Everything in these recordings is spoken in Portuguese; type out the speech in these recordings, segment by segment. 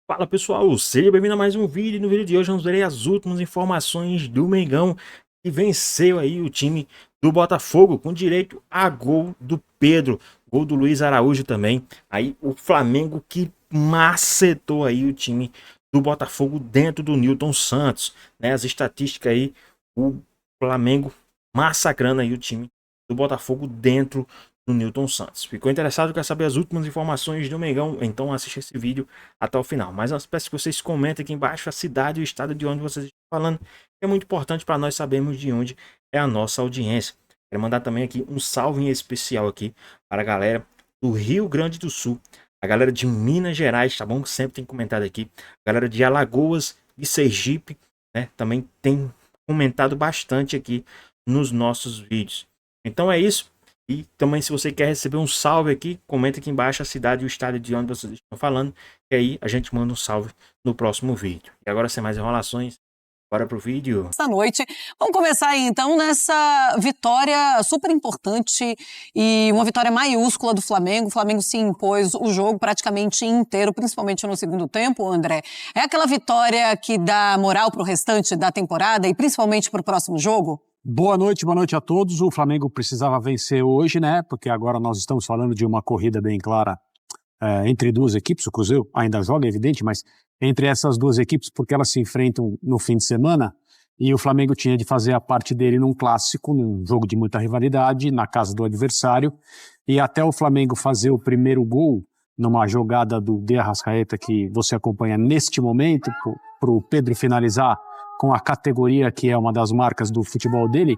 Fala pessoal, seja bem-vindo a mais um vídeo. No vídeo de hoje vamos ver aí as últimas informações do Mengão, que venceu aí o time do Botafogo com direito a gol do Pedro, gol do Luiz Araújo também. Aí o Flamengo que macetou aí o time do Botafogo dentro do Nilton Santos, né? As estatísticas aí, o Flamengo massacrando aí o time do Botafogo dentro do Nilton Santos. Ficou interessado? Quer saber as últimas informações do Mengão? Então assista esse vídeo até o final. Mas eu peço que vocês comentem aqui embaixo a cidade e o estado de onde vocês estão falando. É muito importante para nós sabermos de onde é a nossa audiência. Quero mandar também aqui um salve em especial aqui para a galera do Rio Grande do Sul, a galera de Minas Gerais, tá bom? Sempre tem comentado aqui. A galera de Alagoas e Sergipe, né? Também tem comentado bastante aqui nos nossos vídeos. Então é isso. E também, se você quer receber um salve aqui, comenta aqui embaixo a cidade e o estado de onde vocês estão falando. E aí a gente manda um salve no próximo vídeo. E agora, sem mais enrolações, bora pro vídeo. Esta noite, vamos começar aí então nessa vitória super importante e uma vitória maiúscula do Flamengo. O Flamengo se impôs o jogo praticamente inteiro, principalmente no segundo tempo, André. É aquela vitória que dá moral pro restante da temporada e principalmente pro próximo jogo? Boa noite a todos. O Flamengo precisava vencer hoje, né? Porque agora nós estamos falando de uma corrida bem clara entre duas equipes. O Cruzeiro ainda joga, é evidente, mas entre essas duas equipes, porque elas se enfrentam no fim de semana, e o Flamengo tinha de fazer a parte dele num clássico, num jogo de muita rivalidade, na casa do adversário, e até o Flamengo fazer o primeiro gol, numa jogada do De Arrascaeta que você acompanha neste momento, para o Pedro finalizar com a categoria que é uma das marcas do futebol dele,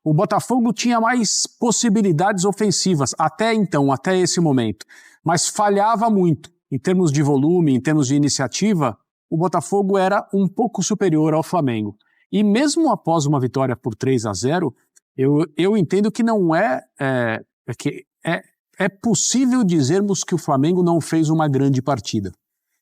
o Botafogo tinha mais possibilidades ofensivas até então, até esse momento, mas falhava muito. Em termos de volume, em termos de iniciativa, o Botafogo era um pouco superior ao Flamengo. E mesmo após uma vitória por 3-0, eu entendo que não é possível dizermos que o Flamengo não fez uma grande partida,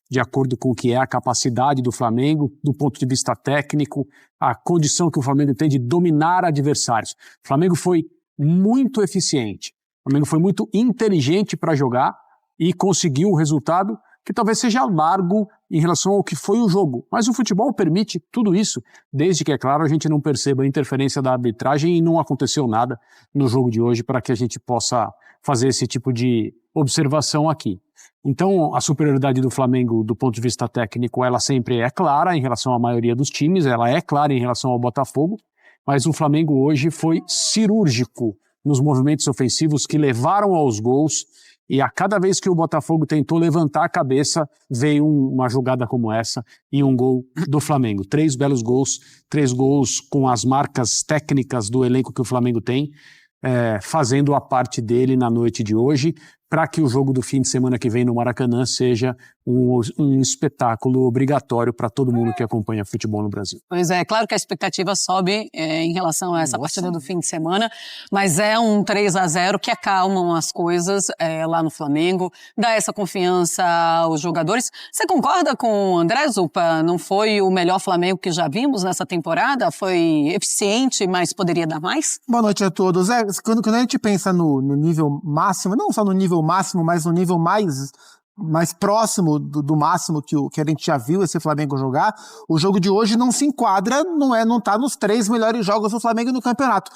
de acordo com o que é a capacidade do Flamengo, do ponto de vista técnico, a condição que o Flamengo tem de dominar adversários. O Flamengo foi muito eficiente, o Flamengo foi muito inteligente para jogar e conseguiu um resultado que talvez seja largo em relação ao que foi o jogo. Mas o futebol permite tudo isso, desde que, é claro, a gente não perceba a interferência da arbitragem e não aconteceu nada no jogo de hoje para que a gente possa fazer esse tipo de observação aqui. Então, a superioridade do Flamengo, do ponto de vista técnico, ela sempre é clara em relação à maioria dos times, ela é clara em relação ao Botafogo, mas o Flamengo hoje foi cirúrgico nos movimentos ofensivos que levaram aos gols, e a cada vez que o Botafogo tentou levantar a cabeça, veio uma jogada como essa e um gol do Flamengo. 3 belos gols, 3 gols com as marcas técnicas do elenco que o Flamengo tem, fazendo a parte dele na noite de hoje, para que o jogo do fim de semana que vem no Maracanã seja um espetáculo obrigatório para todo mundo que acompanha futebol no Brasil. Pois é, claro que a expectativa sobe em relação a essa partida do fim de semana, mas é um 3-0 que acalmam as coisas lá no Flamengo, dá essa confiança aos jogadores. Você concorda com o André Zupa? Não foi o melhor Flamengo que já vimos nessa temporada? Foi eficiente, mas poderia dar mais? Boa noite a todos. Quando a gente pensa no nível máximo, não só no nível máximo, mas no nível mais próximo do máximo que a gente já viu esse Flamengo jogar, o jogo de hoje não se enquadra, não tá nos 3 melhores jogos do Flamengo no campeonato.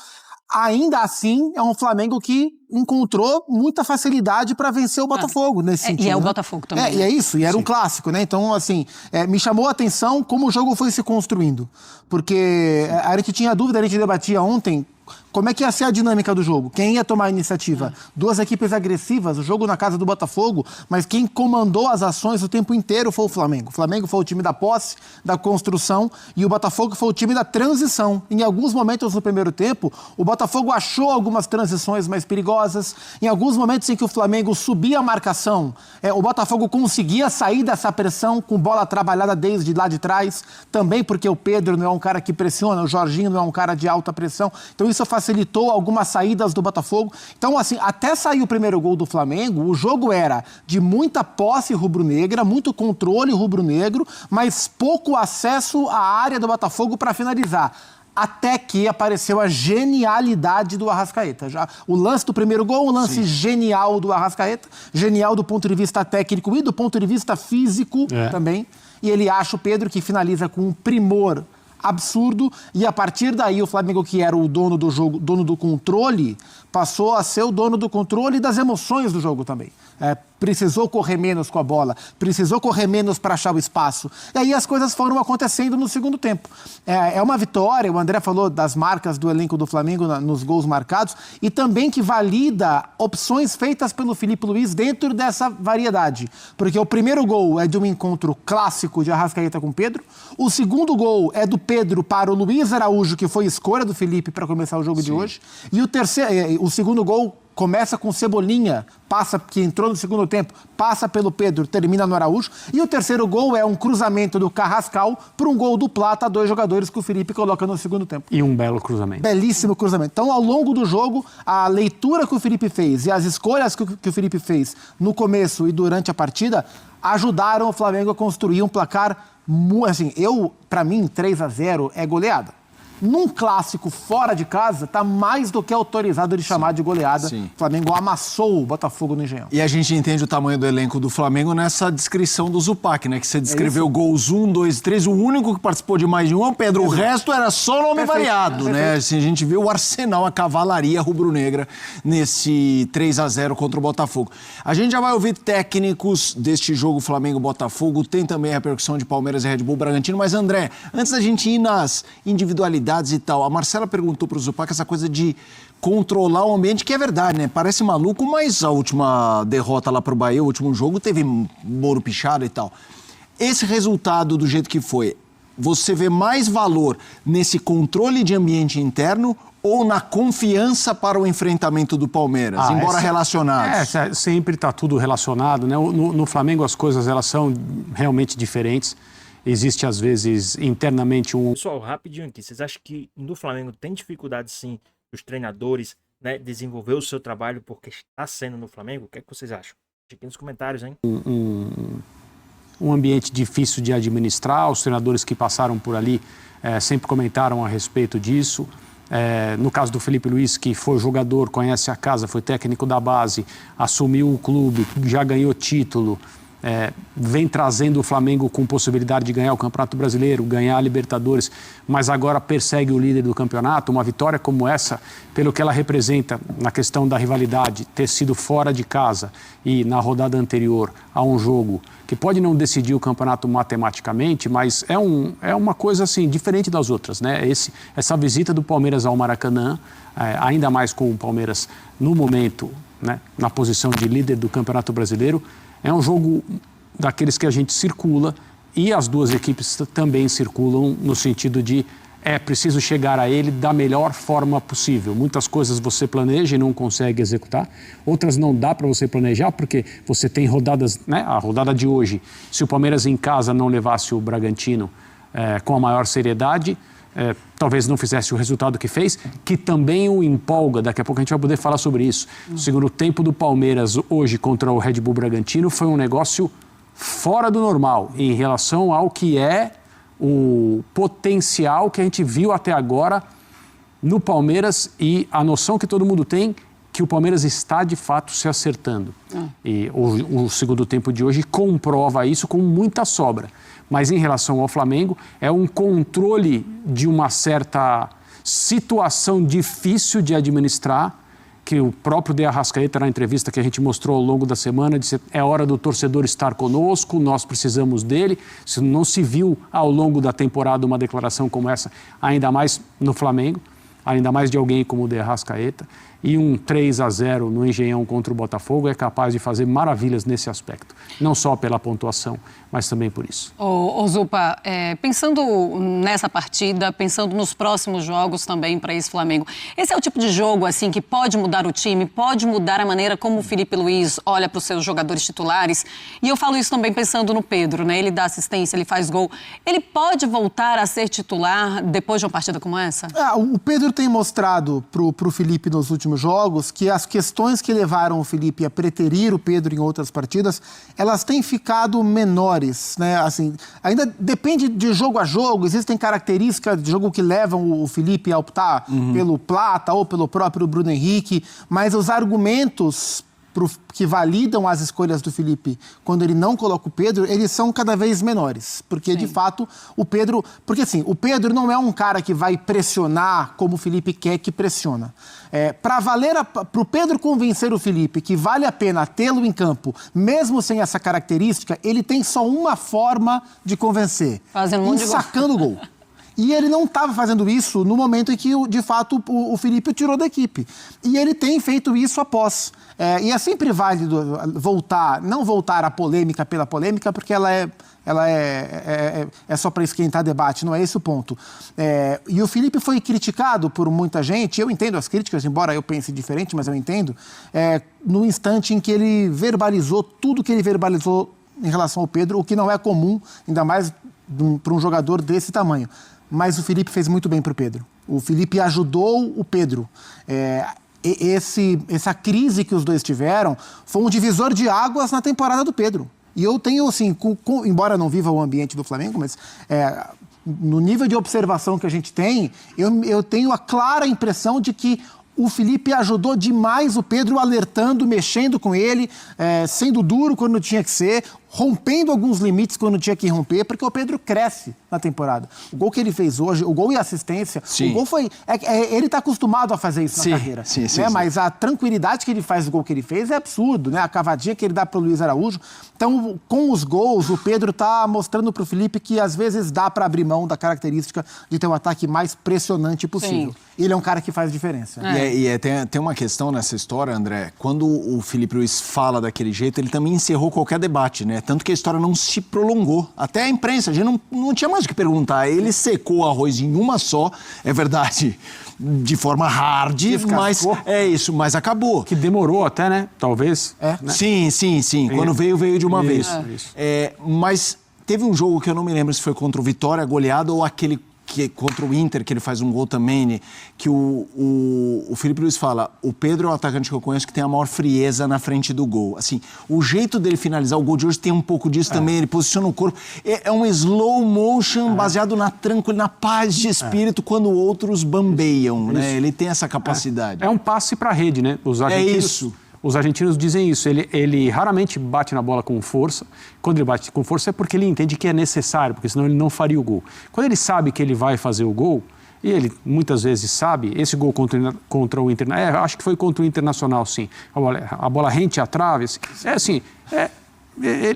Ainda assim, é um Flamengo que encontrou muita facilidade para vencer o Botafogo nesse sentido. E é o né? Botafogo também. E é isso, e era um clássico, né? Então, assim, me chamou a atenção como o jogo foi se construindo. Porque a gente tinha dúvida, a gente debatia ontem como é que ia ser a dinâmica do jogo, quem ia tomar a iniciativa. 2 equipes agressivas, o jogo na casa do Botafogo, mas quem comandou as ações o tempo inteiro foi o Flamengo. O Flamengo foi o time da posse, da construção, e o Botafogo foi o time da transição. Em alguns momentos no primeiro tempo, o Botafogo achou algumas transições mais perigosas, em alguns momentos em que o Flamengo subia a marcação, o Botafogo conseguia sair dessa pressão com bola trabalhada desde lá de trás, também porque o Pedro não é um cara que pressiona, o Jorginho não é um cara de alta pressão, então isso facilitou algumas saídas do Botafogo. Então, assim, até sair o primeiro gol do Flamengo, o jogo era de muita posse rubro-negra, muito controle rubro-negro, mas pouco acesso à área do Botafogo para finalizar. até que apareceu a genialidade do Arrascaeta. Já o lance do primeiro gol, um lance genial do Arrascaeta, genial do ponto de vista técnico e do ponto de vista físico também. E ele acha o Pedro, que finaliza com um primor absurdo, e a partir daí o Flamengo, que era o dono do jogo, dono do controle, passou a ser o dono do controle e das emoções do jogo também. Precisou correr menos com a bola, precisou correr menos para achar o espaço. E aí as coisas foram acontecendo no segundo tempo. É uma vitória, o André falou das marcas do elenco do Flamengo nos gols marcados, e também que valida opções feitas pelo Filipe Luís dentro dessa variedade. Porque o primeiro gol é de um encontro clássico de Arrascaeta com Pedro, o segundo gol é do Pedro para o Luiz Araújo, que foi escolha do Felipe para começar o jogo de hoje, e o segundo gol começa com Cebolinha, que entrou no segundo tempo, passa pelo Pedro, termina no Araújo. E o terceiro gol é um cruzamento do Carrascal para um gol do Plata, 2 jogadores que o Felipe coloca no segundo tempo. E um belo cruzamento. Belíssimo cruzamento. Então, ao longo do jogo, a leitura que o Felipe fez e as escolhas que o Felipe fez no começo e durante a partida ajudaram o Flamengo a construir um placar, assim, para mim, 3-0 é goleada. Num clássico fora de casa, tá mais do que autorizado de chamar de goleada. O Flamengo amassou o Botafogo no Engenhão. E a gente entende o tamanho do elenco do Flamengo nessa descrição do Zupac, né? Que você descreveu gols 1, 2, 3. O único que participou de mais de um é o Pedro. O resto era só nome variado, né? Assim, a gente vê o arsenal, a cavalaria rubro-negra nesse 3-0 contra o Botafogo. A gente já vai ouvir técnicos deste jogo Flamengo-Botafogo. Tem também a repercussão de Palmeiras e Red Bull Bragantino. Mas, André, antes da gente ir nas individualidades e tal, a Marcela perguntou para o Zupac essa coisa de controlar o ambiente, que é verdade, né? Parece maluco, mas a última derrota lá pro Bahia, o último jogo, teve Moro pichado e tal. Esse resultado do jeito que foi, você vê mais valor nesse controle de ambiente interno ou na confiança para o enfrentamento do Palmeiras, embora relacionados? Sempre está tudo relacionado, né? No Flamengo as coisas elas são realmente diferentes. Existe, às vezes, internamente Pessoal, rapidinho aqui. Vocês acham que no Flamengo tem dificuldade, sim, dos treinadores, né, desenvolver o seu trabalho porque está sendo no Flamengo? O que é que vocês acham? Deixa aqui nos comentários, hein? Um ambiente difícil de administrar. Os treinadores que passaram por ali sempre comentaram a respeito disso. No caso do Filipe Luís, que foi jogador, conhece a casa, foi técnico da base, assumiu o clube, já ganhou título, vem trazendo o Flamengo com possibilidade de ganhar o Campeonato Brasileiro, ganhar a Libertadores, mas agora persegue o líder do campeonato. Uma vitória como essa, pelo que ela representa na questão da rivalidade, ter sido fora de casa e na rodada anterior a um jogo que pode não decidir o campeonato matematicamente, mas é uma coisa assim, diferente das outras, né? Essa visita do Palmeiras ao Maracanã, ainda mais com o Palmeiras no momento, né, na posição de líder do Campeonato Brasileiro, é um jogo daqueles que a gente circula e as duas equipes também circulam no sentido de preciso chegar a ele da melhor forma possível. Muitas coisas você planeja e não consegue executar, outras não dá para você planejar porque você tem rodadas, né? A rodada de hoje, se o Palmeiras em casa não levasse o Bragantino com a maior seriedade, talvez não fizesse o resultado que fez, que também o empolga. Daqui a pouco a gente vai poder falar sobre isso. O segundo tempo do Palmeiras hoje contra o Red Bull Bragantino foi um negócio fora do normal em relação ao que é o potencial que a gente viu até agora no Palmeiras e a noção que todo mundo tem que o Palmeiras está de fato se acertando. E o segundo tempo de hoje comprova isso com muita sobra. Mas em relação ao Flamengo, é um controle de uma certa situação difícil de administrar, que o próprio De Arrascaeta, na entrevista que a gente mostrou ao longo da semana, disse: é hora do torcedor estar conosco, nós precisamos dele. Se não se viu ao longo da temporada uma declaração como essa, ainda mais no Flamengo, ainda mais de alguém como o De Arrascaeta. E um 3-0 no Engenhão contra o Botafogo é capaz de fazer maravilhas nesse aspecto. Não só pela pontuação, mas também por isso. Ô Zupa, pensando nessa partida, pensando nos próximos jogos também para esse Flamengo, esse é o tipo de jogo assim que pode mudar o time, pode mudar a maneira como o Filipe Luís olha para os seus jogadores titulares. E eu falo isso também pensando no Pedro, né? Ele dá assistência, ele faz gol. Ele pode voltar a ser titular depois de uma partida como essa? O Pedro tem mostrado pro Filipe nos últimos últimos jogos que as questões que levaram o Felipe a preterir o Pedro em outras partidas, elas têm ficado menores, né? Assim, ainda depende de jogo a jogo, existem características de jogo que levam o Felipe a optar pelo Plata ou pelo próprio Bruno Henrique, mas os argumentos que validam as escolhas do Felipe quando ele não coloca o Pedro, eles são cada vez menores. Porque, de fato, o Pedro... Porque, assim, o Pedro não é um cara que vai pressionar como o Felipe quer que pressiona. Para o Pedro convencer o Felipe que vale a pena tê-lo em campo, mesmo sem essa característica, ele tem só uma forma de convencer. Sacando o gol. E ele não estava fazendo isso no momento em que, de fato, o Felipe o tirou da equipe. E ele tem feito isso após. E é sempre válido não voltar à polêmica pela polêmica, porque ela é só para esquentar debate, não é esse o ponto. E o Felipe foi criticado por muita gente, eu entendo as críticas, embora eu pense diferente, mas eu entendo, no instante em que ele verbalizou tudo que ele verbalizou em relação ao Pedro, o que não é comum, ainda mais para um jogador desse tamanho. Mas o Felipe fez muito bem para o Pedro. O Felipe ajudou o Pedro. Essa crise que os dois tiveram foi um divisor de águas na temporada do Pedro. E eu tenho, assim, embora não viva o ambiente do Flamengo, mas no nível de observação que a gente tem, eu tenho a clara impressão de que o Felipe ajudou demais o Pedro, alertando, mexendo com ele, sendo duro quando tinha que ser, rompendo alguns limites quando tinha que romper, porque o Pedro cresce na temporada. O gol que ele fez hoje, o gol e a assistência, o gol foi... ele está acostumado a fazer isso na carreira. Sim. Mas a tranquilidade que ele faz do gol que ele fez é absurdo, né? A cavadinha que ele dá para o Luiz Araújo. Então, com os gols, o Pedro está mostrando para o Felipe que às vezes dá para abrir mão da característica de ter um ataque mais pressionante possível. Sim. Ele é um cara que faz diferença. Tem uma questão nessa história, André. Quando o Felipe Luiz fala daquele jeito, ele também encerrou qualquer debate, né? Tanto que a história não se prolongou. Até a imprensa, a gente não tinha mais o que perguntar. Ele secou o arroz em uma só, é verdade, de forma hard, mas mas acabou. Que demorou até, né? Talvez. Né? Sim. Quando veio de uma vez. Mas teve um jogo que eu não me lembro se foi contra o Vitória, goleado, ou aquele contra o Inter, que ele faz um gol também, que o Felipe Luiz fala, o Pedro é o atacante que eu conheço que tem a maior frieza na frente do gol. Assim, o jeito dele finalizar o gol de hoje tem um pouco disso também, ele posiciona o corpo. É um slow motion baseado na tranquilidade, na paz de espírito, quando outros bambeiam, né? Ele tem essa capacidade. É um passe para a rede, né? Os argentinos, os argentinos dizem isso, ele raramente bate na bola com força. Quando ele bate com força é porque ele entende que é necessário, porque senão ele não faria o gol. Quando ele sabe que ele vai fazer o gol, e ele muitas vezes sabe, esse gol contra o Internacional, acho que foi contra o Internacional, sim, a bola rente à trave,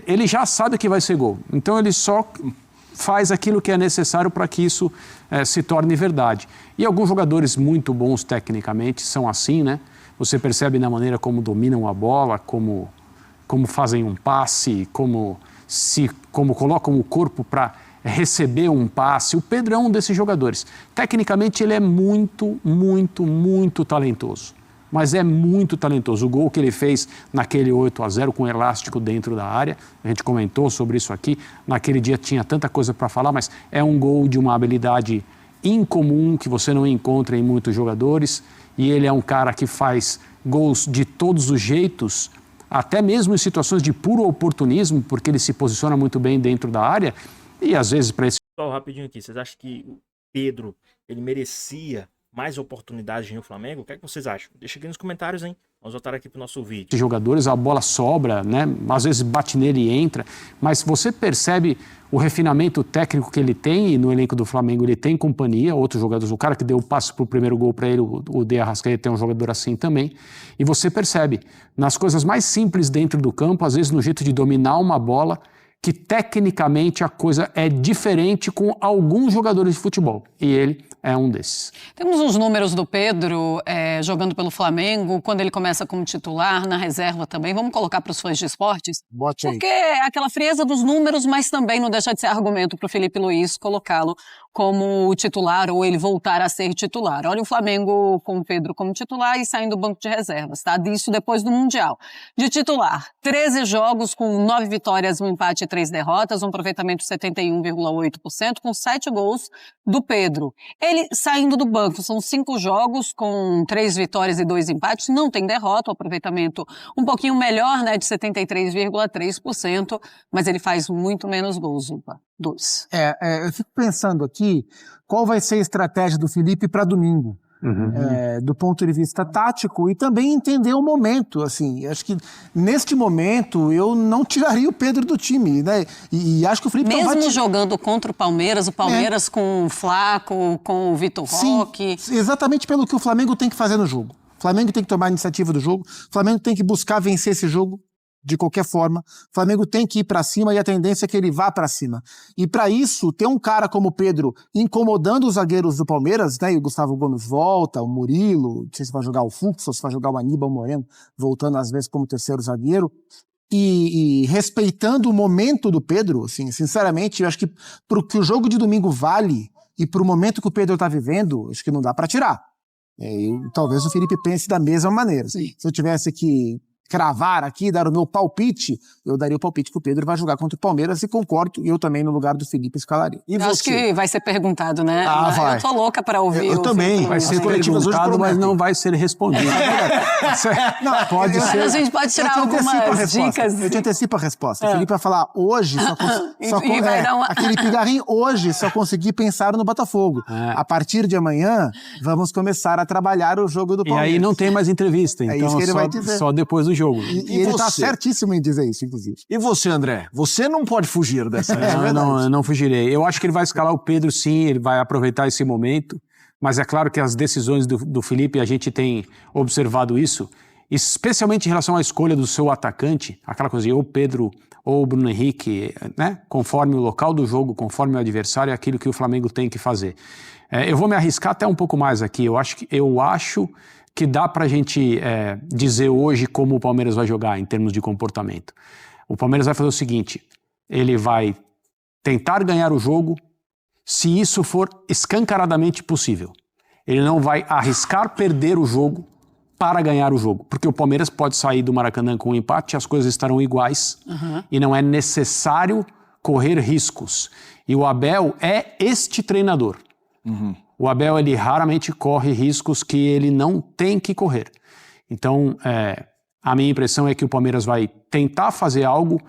ele já sabe que vai ser gol. Então ele só faz aquilo que é necessário para que isso se torne verdade. E alguns jogadores muito bons tecnicamente são assim, né? Você percebe na maneira como dominam a bola, como fazem um passe, como colocam o corpo para receber um passe. O Pedro é um desses jogadores. Tecnicamente, ele é muito, muito, muito talentoso. Mas é muito talentoso. O gol que ele fez naquele 8-0 com o elástico dentro da área, a gente comentou sobre isso aqui, naquele dia tinha tanta coisa para falar, mas é um gol de uma habilidade incomum que você não encontra em muitos jogadores. E ele é um cara que faz gols de todos os jeitos, até mesmo em situações de puro oportunismo, porque ele se posiciona muito bem dentro da área, e às vezes para esse... Só rapidinho aqui, vocês acham que o Pedro, ele merecia mais oportunidades no Flamengo? O que é que vocês acham? Deixa aqui nos comentários, hein? Vamos voltar aqui para o nosso vídeo. Jogadores, a bola sobra, né? Às vezes bate nele e entra, mas você percebe o refinamento técnico que ele tem, e no elenco do Flamengo ele tem companhia, outros jogadores, o cara que deu o passe para o primeiro gol para ele, o De Arrascaeta, é um jogador assim também, e você percebe nas coisas mais simples dentro do campo, às vezes no jeito de dominar uma bola, que tecnicamente a coisa é diferente com alguns jogadores de futebol, e ele é um desses. Temos os números do Pedro jogando pelo Flamengo, quando ele começa como titular, na reserva também. Vamos colocar para os fãs de esportes? Bote aí. Porque é aquela frieza dos números, mas também não deixa de ser argumento para o Felipe Luiz colocá-lo como titular ou ele voltar a ser titular. Olha o Flamengo com o Pedro como titular e saindo do banco de reservas, tá? Disso depois do Mundial. De titular, 13 jogos com 9 vitórias, 1 empate e 3 derrotas, um aproveitamento de 71,8%, com 7 gols do Pedro. Ele saindo do banco, são 5 jogos com 3 vitórias e 2 empates, não tem derrota, o aproveitamento um pouquinho melhor, né, de 73,3%, mas ele faz muito menos gols, Zupa. 2. Eu fico pensando aqui qual vai ser a estratégia do Felipe para domingo. Do ponto de vista tático e também entender o momento, assim, acho que neste momento eu não tiraria o Pedro do time, né, e acho que o Felipe mesmo jogando contra o Palmeiras com o Flaco, com o Vitor Roque. Exatamente pelo que o Flamengo tem que fazer no jogo. O Flamengo tem que tomar a iniciativa do jogo, o Flamengo tem que buscar vencer esse jogo de qualquer forma, o Flamengo tem que ir para cima e a tendência é que ele vá para cima. E para isso, ter um cara como o Pedro incomodando os zagueiros do Palmeiras, né? E o Gustavo Gomes volta, o Murilo, não sei se vai jogar o Fux ou se vai jogar o Aníbal Moreno, voltando às vezes como terceiro zagueiro, e respeitando o momento do Pedro, assim, sinceramente, eu acho que pro que o jogo de domingo vale e pro momento que o Pedro tá vivendo, acho que não dá para tirar. Talvez o Felipe pense da mesma maneira. Sim. Se eu tivesse que cravar aqui, dar o meu palpite, eu daria o palpite que o Pedro vai jogar contra o Palmeiras e concordo, e eu também no lugar do Felipe escalaria. E acho que vai ser perguntado, né? Vai. Eu tô louca para ouvir. Eu também. Vai ser perguntado, mas não vai ser respondido. Não, pode ser. A gente pode tirar algumas dicas. Eu te antecipo a resposta. O Felipe vai falar, hoje aquele pigarrinho, hoje só consegui pensar no Botafogo. A partir de amanhã, vamos começar a trabalhar o jogo do Palmeiras. E aí não tem mais entrevista, então isso que ele vai dizer. Só depois do jogo. E ele tá certíssimo em dizer isso, inclusive. E você, André? Você não pode fugir dessa. Eu não fugirei. Eu acho que ele vai escalar o Pedro, sim, ele vai aproveitar esse momento, mas é claro que as decisões do Felipe, a gente tem observado isso, especialmente em relação à escolha do seu atacante, aquela coisa, ou o Pedro ou o Bruno Henrique, né? Conforme o local do jogo, conforme o adversário, é aquilo que o Flamengo tem que fazer. Eu vou me arriscar até um pouco mais aqui. Eu acho que dá pra gente dizer hoje como o Palmeiras vai jogar em termos de comportamento. O Palmeiras vai fazer o seguinte, ele vai tentar ganhar o jogo se isso for escancaradamente possível. Ele não vai arriscar perder o jogo para ganhar o jogo, porque o Palmeiras pode sair do Maracanã com um empate, as coisas estarão iguais e não é necessário correr riscos. E o Abel é este treinador. O Abel, ele raramente corre riscos que ele não tem que correr. Então, a minha impressão é que o Palmeiras vai tentar fazer algo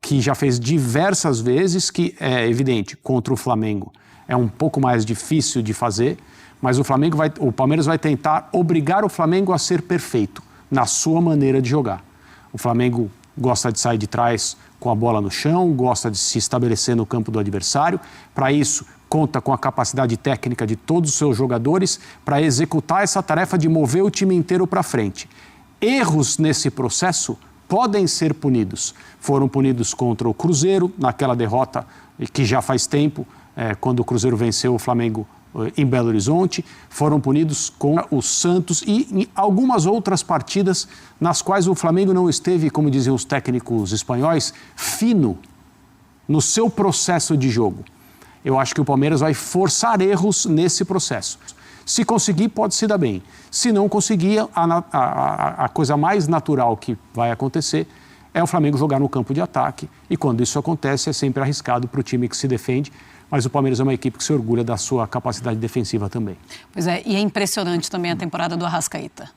que já fez diversas vezes, que é evidente, contra o Flamengo é um pouco mais difícil de fazer, mas o Palmeiras vai tentar obrigar o Flamengo a ser perfeito na sua maneira de jogar. O Flamengo gosta de sair de trás com a bola no chão, gosta de se estabelecer no campo do adversário. Para isso, conta com a capacidade técnica de todos os seus jogadores para executar essa tarefa de mover o time inteiro para frente. Erros nesse processo podem ser punidos. Foram punidos contra o Cruzeiro, naquela derrota que já faz tempo, quando o Cruzeiro venceu o Flamengo em Belo Horizonte. Foram punidos com o Santos e em algumas outras partidas nas quais o Flamengo não esteve, como diziam os técnicos espanhóis, fino no seu processo de jogo. Eu acho que o Palmeiras vai forçar erros nesse processo. Se conseguir, pode se dar bem. Se não conseguir, a coisa mais natural que vai acontecer é o Flamengo jogar no campo de ataque. E quando isso acontece, é sempre arriscado para o time que se defende. Mas o Palmeiras é uma equipe que se orgulha da sua capacidade defensiva também. Pois é, e é impressionante também a temporada do Arrascaeta.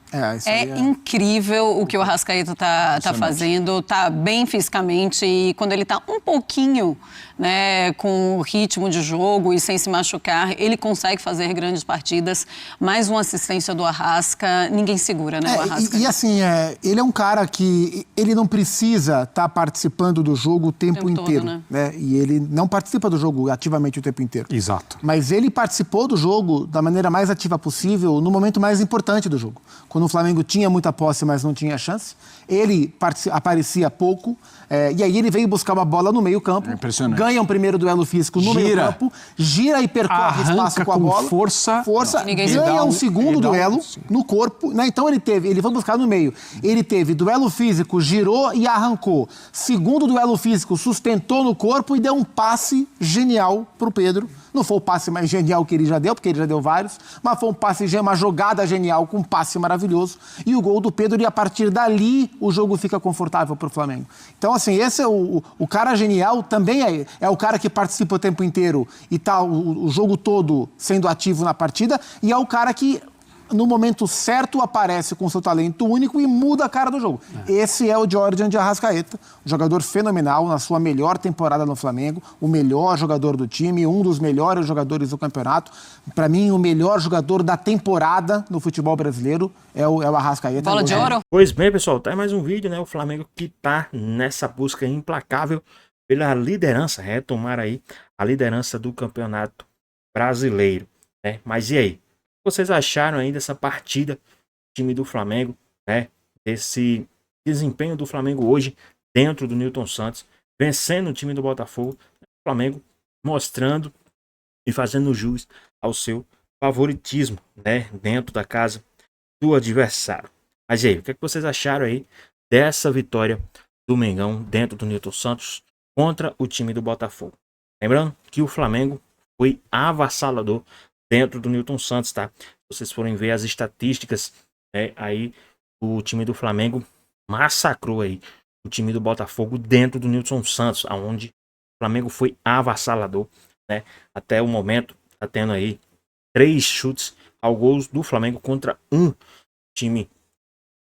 É incrível o que o Arrascaeta tá fazendo, tá bem fisicamente, e quando ele tá um pouquinho, né, com o ritmo de jogo e sem se machucar, ele consegue fazer grandes partidas. Mais uma assistência do Arrasca, ninguém segura, né, o Arrascaeta. E assim, ele é um cara que ele não precisa estar participando do jogo o tempo inteiro, todo, né? E ele não participa do jogo ativamente o tempo inteiro. Exato. Mas ele participou do jogo da maneira mais ativa possível no momento mais importante do jogo. Quando o Flamengo tinha muita posse, mas não tinha chance. Ele aparecia pouco, e aí ele veio buscar uma bola no meio campo. Impressionante. Ganha um primeiro duelo físico no meio campo, gira e percorre espaço com a bola. Força. Ganha um segundo duelo no corpo. Né? Então ele foi buscar no meio. Ele teve duelo físico, girou e arrancou. Segundo duelo físico, sustentou no corpo e deu um passe genial pro Pedro. Não foi o passe mais genial que ele já deu, porque ele já deu vários, mas foi um passe, uma jogada genial com um passe maravilhoso. E o gol do Pedro, e a partir dali o jogo fica confortável pro Flamengo. Então, assim, esse é o cara genial, também é o cara que participa o tempo inteiro e tá o jogo todo sendo ativo na partida, e é o cara que no momento certo aparece com seu talento único e muda a cara do jogo. Esse é o Jordan de Arrascaeta, um jogador fenomenal na sua melhor temporada no Flamengo, o melhor jogador do time, um dos melhores jogadores do campeonato. Para mim, o melhor jogador da temporada no futebol brasileiro é o Arrascaeta. Bola de ouro. Pois bem, pessoal, tá aí mais um vídeo, né? O Flamengo que tá nessa busca implacável pela liderança, retomar aí a liderança do Campeonato Brasileiro, né? Mas e aí? O que vocês acharam aí dessa partida do time do Flamengo, né? Desse desempenho do Flamengo hoje dentro do Newton Santos, vencendo o time do Botafogo, o Flamengo mostrando e fazendo jus ao seu favoritismo, né? Dentro da casa do adversário. Mas e aí, o que vocês acharam aí dessa vitória do Mengão dentro do Newton Santos contra o time do Botafogo? Lembrando que o Flamengo foi avassalador dentro do Newton Santos, tá? Se vocês forem ver as estatísticas, né, aí o time do Flamengo massacrou aí o time do Botafogo dentro do Newton Santos, aonde o Flamengo foi avassalador, né? Até o momento tá tendo aí 3 chutes ao gol do Flamengo contra um time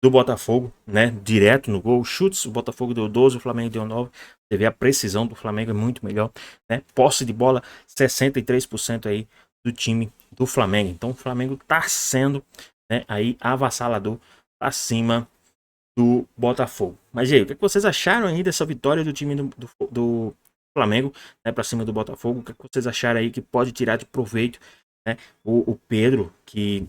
do Botafogo, né? Direto no gol. Chutes, o Botafogo deu 12, o Flamengo deu 9. Você vê a precisão do Flamengo é muito melhor, né? Posse de bola 63% aí do time do Flamengo. Então o Flamengo tá sendo, né, aí avassalador acima do Botafogo. Mas e aí, o que vocês acharam aí dessa vitória do time do Flamengo, né, para cima do Botafogo? O que vocês acharam aí que pode tirar de proveito, né? O Pedro, que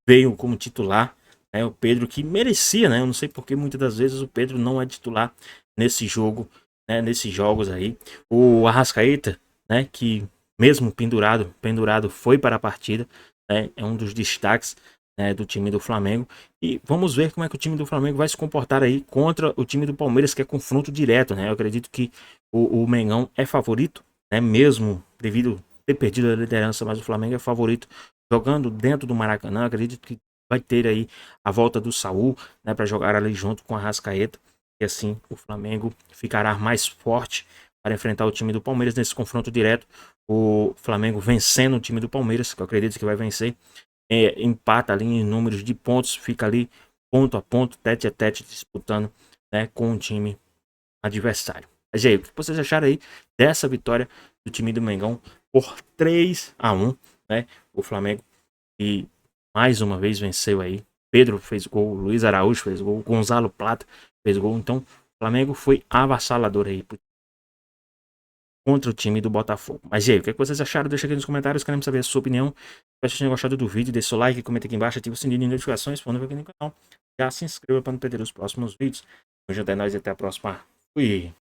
veio como titular, né? O Pedro que merecia, né? Eu não sei porque muitas das vezes o Pedro não é titular nesse jogo, né, nesses jogos aí. O Arrascaeta, né, que mesmo pendurado foi para a partida, né, é um dos destaques, né, do time do Flamengo. E vamos ver como é que o time do Flamengo vai se comportar aí contra o time do Palmeiras, que é confronto direto, né? Eu acredito que o Mengão é favorito, né, mesmo devido ter perdido a liderança, mas o Flamengo é favorito jogando dentro do Maracanã. Eu acredito que vai ter aí a volta do Saul, né, para jogar ali junto com a Arrascaeta, e assim o Flamengo ficará mais forte para enfrentar o time do Palmeiras nesse confronto direto. O Flamengo vencendo o time do Palmeiras, que eu acredito que vai vencer, empata ali em números de pontos, fica ali ponto a ponto, tete a tete, disputando, né, com o time adversário. Mas aí, o que vocês acharam aí dessa vitória do time do Mengão por 3-1, né? O Flamengo que mais uma vez venceu aí. Pedro fez gol, Luiz Araújo fez gol, Gonzalo Plata fez gol. Então o Flamengo foi avassalador aí contra o time do Botafogo. Mas e aí, o que vocês acharam? Deixa aqui nos comentários, queremos saber a sua opinião. Espero que vocês tenham gostado do vídeo, deixa o like, comenta aqui embaixo, ativa o sininho de notificações, se for novo aqui no canal. Já se inscreva para não perder os próximos vídeos. Hoje é nóis e até a próxima. Fui!